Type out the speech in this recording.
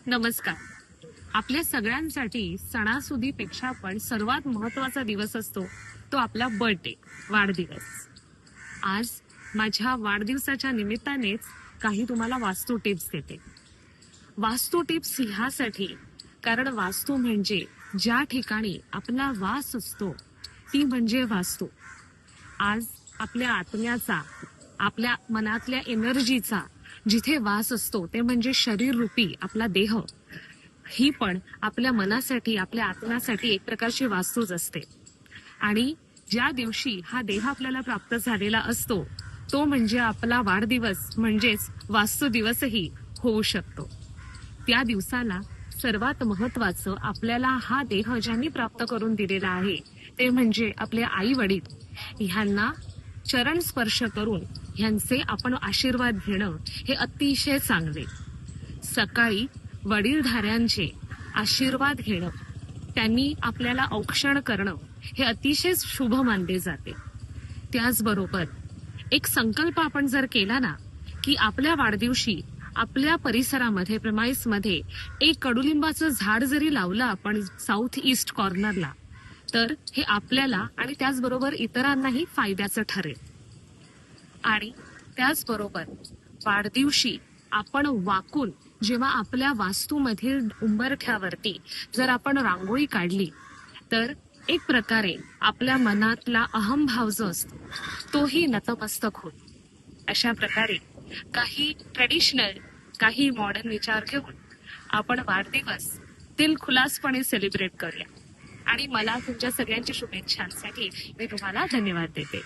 नमस्कार. आपल्या सगळ्यांसाठी सणासुदीपेक्षा पण सर्वात महत्वाचा दिवस असतो तो आपला बर्थडे, वाढदिवस. आज माझ्या वाढदिवसाच्या निमित्तानेच काही तुम्हाला वास्तू टिप्स देते. वास्तू टिप्स ह्यासाठी कारण वास्तू म्हणजे ज्या ठिकाणी आपला वास असतो ती म्हणजे वास्तू. आज आपल्या आत्म्याचा, आपल्या मनातल्या एनर्जीचा जिथे वास असतो ते म्हणजे शरीर रूपी आपला देह. ही पण आपल्या मनासाठी, आपल्या आत्म्यासाठी एक प्रकारची वास्तूच असते. आणि ज्या दिवशी हा देह आपल्याला प्राप्त झालेला असतो तो म्हणजे आपला वाढदिवस, म्हणजेच वास्तू दिवसही होऊ शकतो. त्या दिवसाला सर्वात महत्वाचं आपल्याला हा देह ज्यांनी प्राप्त करून दिलेला आहे ते म्हणजे आपले आई वडील, ह्यांना चरण स्पर्श करून ह्यांचे आपण आशीर्वाद घेणं हे अतिशय चांगले. सकाळी वडीलधाऱ्यांचे आशीर्वाद घेणं, त्यांनी आपल्याला औक्षण करणं हे अतिशय शुभ मानले जाते. त्याचबरोबर एक संकल्प आपण जर केला ना की आपल्या वाढदिवशी आपल्या परिसरामध्ये, प्रेमाइसमध्ये एक कडुलिंबाचं झाड जरी लावलं आपण साऊथ ईस्ट कॉर्नरला, तर हे आपल्याला आणि त्याचबरोबर इतरांनाही फायद्याचं ठरेल. आणि त्याचबरोबर वाढदिवशी आपण वाकून जेव्हा आपल्या वास्तूमधील उंबरठ्यावरती जर आपण रांगोळी काढली तर एक प्रकारे आपल्या मनातला अहंभाव जो असतो तोही नतमस्तक होतो. अशा प्रकारे काही ट्रेडिशनल, काही मॉडर्न विचार घेऊन आपण वाढदिवस दिलखुलासपणे सेलिब्रेट करूया. आणि मला तुमच्या सगळ्यांच्या शुभेच्छांसाठी मी तुम्हाला धन्यवाद देते.